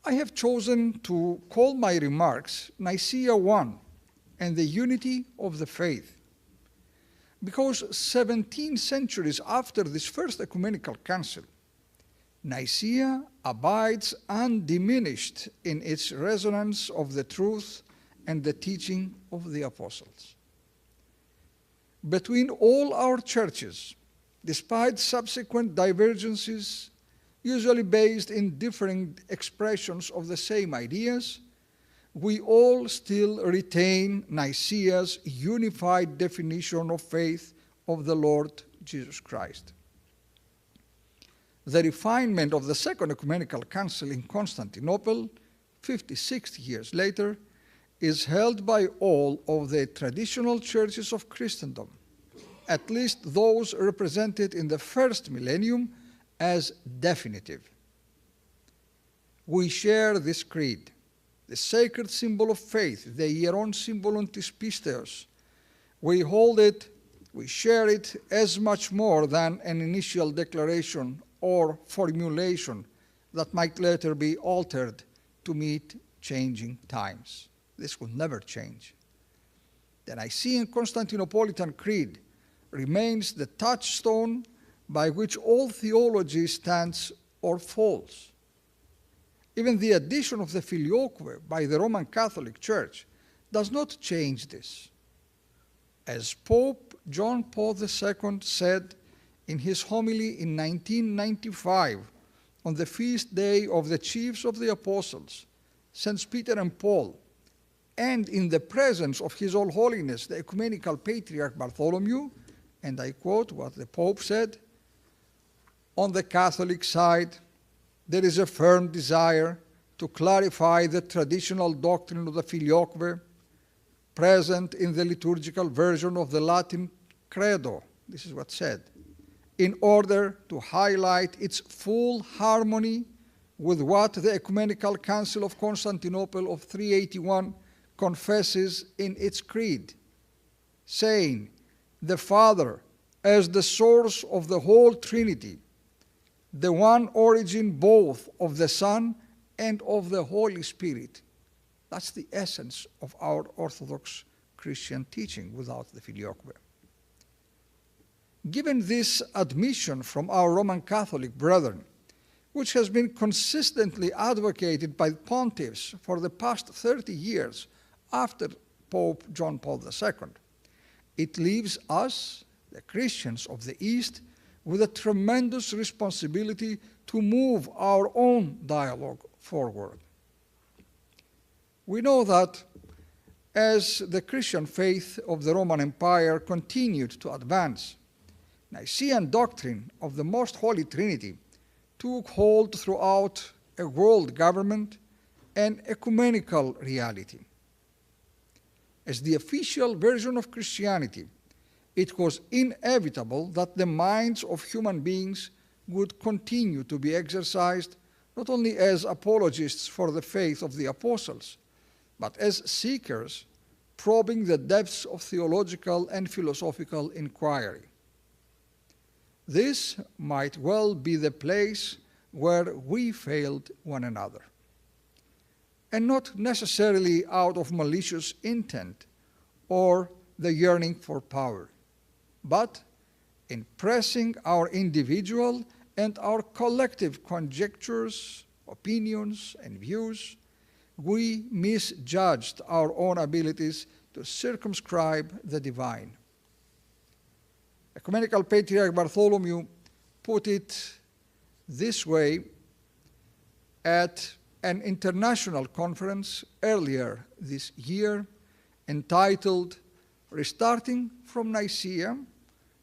I have chosen to call my remarks Nicaea I and the unity of the faith, because 17 centuries after this first ecumenical council, Nicaea abides undiminished in its resonance of the truth and the teaching of the apostles. Between all our churches, despite subsequent divergences, usually based in differing expressions of the same ideas, we all still retain Nicaea's unified definition of faith of the Lord Jesus Christ. The refinement of the Second Ecumenical Council in Constantinople, 56 years later, is held by all of the traditional churches of Christendom, at least those represented in the first millennium, as definitive. We share this creed, the sacred symbol of faith, the hieron symbolon tis pisteos. We hold it, we share it as much more than an initial declaration or formulation that might later be altered to meet changing times. This will never change. The Nicene Constantinopolitan Creed remains the touchstone by which all theology stands or falls. Even the addition of the Filioque by the Roman Catholic Church does not change this. As Pope John Paul II said in his homily in 1995 on the feast day of the chiefs of the apostles, Saints Peter and Paul, and in the presence of His All Holiness, the Ecumenical Patriarch Bartholomew, and I quote what the Pope said, "On the Catholic side, there is a firm desire to clarify the traditional doctrine of the Filioque present in the liturgical version of the Latin Credo," this is what said, "in order to highlight its full harmony with what the Ecumenical Council of Constantinople of 381 confesses in its creed, saying, the Father as the source of the whole Trinity, the one origin both of the Son and of the Holy Spirit." That's the essence of our Orthodox Christian teaching without the Filioque. Given this admission from our Roman Catholic brethren, which has been consistently advocated by pontiffs for the past 30 years after Pope John Paul II, it leaves us, the Christians of the East, with a tremendous responsibility to move our own dialogue forward. We know that as the Christian faith of the Roman Empire continued to advance, Nicene doctrine of the Most Holy Trinity took hold throughout a world government and ecumenical reality. As the official version of Christianity, it was inevitable that the minds of human beings would continue to be exercised not only as apologists for the faith of the apostles, but as seekers probing the depths of theological and philosophical inquiry. This might well be the place where we failed one another, and not necessarily out of malicious intent or the yearning for power, but in pressing our individual and our collective conjectures, opinions, and views, we misjudged our own abilities to circumscribe the divine. Ecumenical Patriarch Bartholomew put it this way at an international conference earlier this year entitled "Restarting from Nicaea,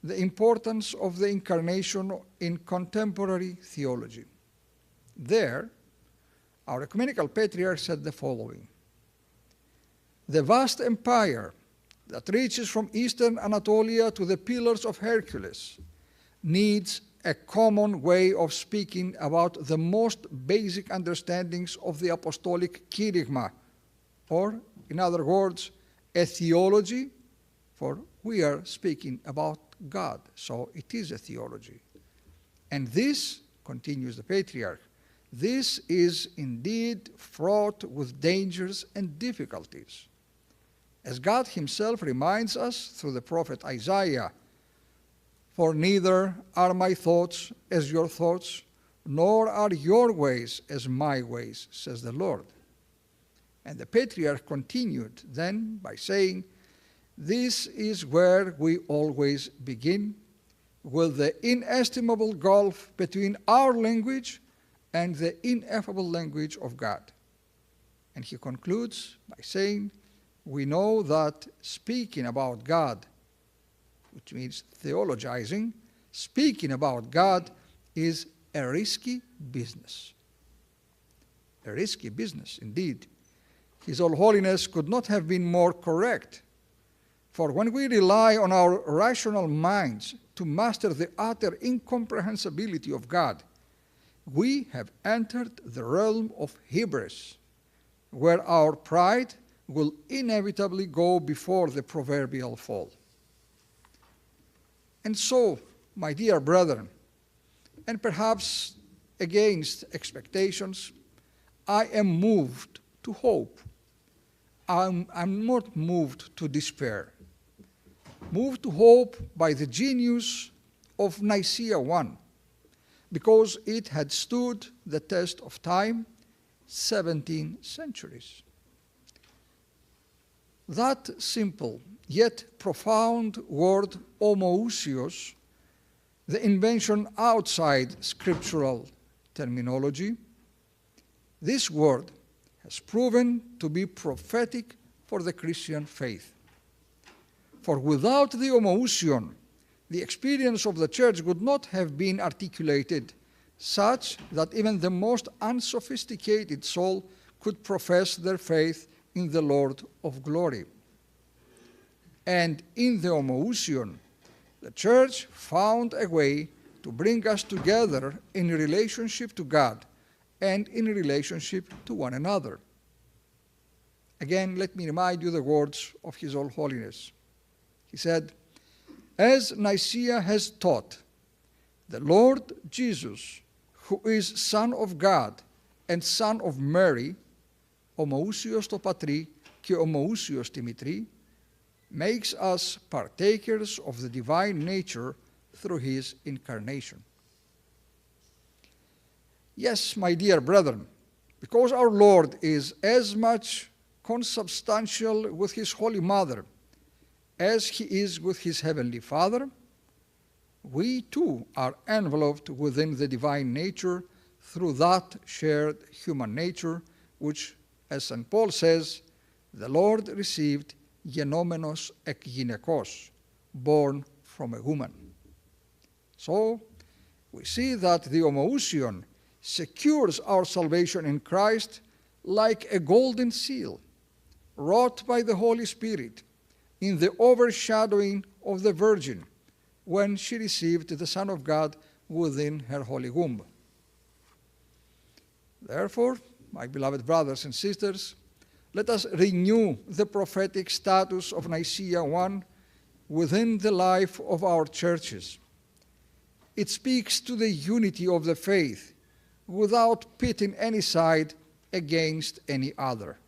the Importance of the Incarnation in Contemporary Theology." There, our Ecumenical Patriarch said the following: "The vast empire that reaches from eastern Anatolia to the Pillars of Hercules needs a common way of speaking about the most basic understandings of the apostolic kerygma, or, in other words, a theology, for we are speaking about God, so it is a theology. And this," continues the Patriarch, this is indeed fraught with dangers and difficulties. As God himself reminds us through the prophet Isaiah, "For neither are my thoughts as your thoughts, nor are your ways as my ways, says the Lord." And the patriarch continued then by saying, "This is where we always begin, with the inestimable gulf between our language and the ineffable language of God." And he concludes by saying, "We know that speaking about God," which means theologizing, speaking about God is a risky business. A risky business, indeed. His All Holiness could not have been more correct. For when we rely on our rational minds to master the utter incomprehensibility of God, we have entered the realm of hubris, where our pride will inevitably go before the proverbial fall. And so, my dear brethren, and perhaps against expectations, I am moved to hope. I'm not moved to despair. Moved to hope by the genius of Nicaea I, because it had stood the test of time, 17 centuries. That simple yet profound word homoousios, the invention outside scriptural terminology, this word has proven to be prophetic for the Christian faith. For without the homoousion, the experience of the Church would not have been articulated such that even the most unsophisticated soul could profess their faith in the Lord of glory. And in the homoousion, the Church found a way to bring us together in relationship to God and in relationship to one another. Again, let me remind you the words of His All Holiness. He said, "As Nicaea has taught, the Lord Jesus, who is Son of God and Son of Mary, homoousios to patri και homoousios τη μητρί, makes us partakers of the divine nature through his incarnation." Yes, my dear brethren, because our Lord is as much consubstantial with his Holy Mother as he is with his Heavenly Father, we too are enveloped within the divine nature through that shared human nature which, as St. Paul says, the Lord received genomenos ek gynekos, born from a woman. So, we see that the homoousion secures our salvation in Christ like a golden seal, wrought by the Holy Spirit in the overshadowing of the Virgin when she received the Son of God within her holy womb. Therefore, my beloved brothers and sisters, let us renew the prophetic status of Nicaea I within the life of our churches. It speaks to the unity of the faith without pitting any side against any other.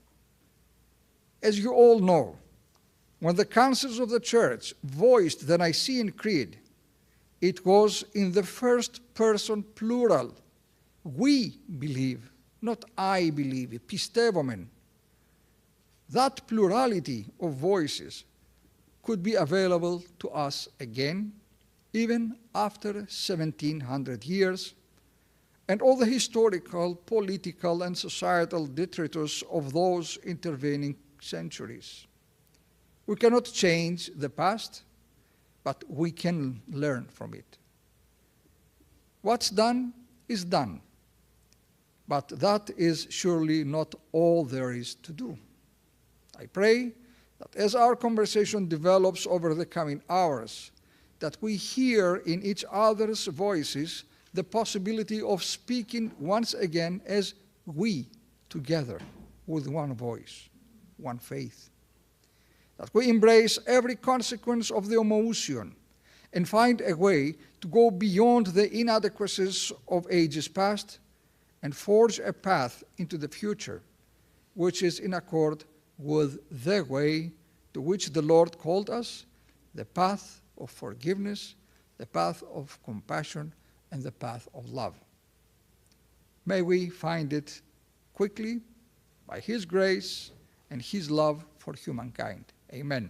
As you all know, when the councils of the Church voiced the Nicene Creed, it was in the first person plural. We believe, not I believe, pistevomen. That plurality of voices could be available to us again, even after 1700 years, and all the historical, political, and societal detritus of those intervening centuries. We cannot change the past, but we can learn from it. What's done is done, but that is surely not all there is to do. I pray that as our conversation develops over the coming hours, that we hear in each other's voices the possibility of speaking once again as we together with one voice, one faith. That we embrace every consequence of the homoousion and find a way to go beyond the inadequacies of ages past and forge a path into the future, which is in accord with the way to which the Lord called us, the path of forgiveness, the path of compassion, and the path of love. May we find it quickly by His grace and His love for humankind. Amen.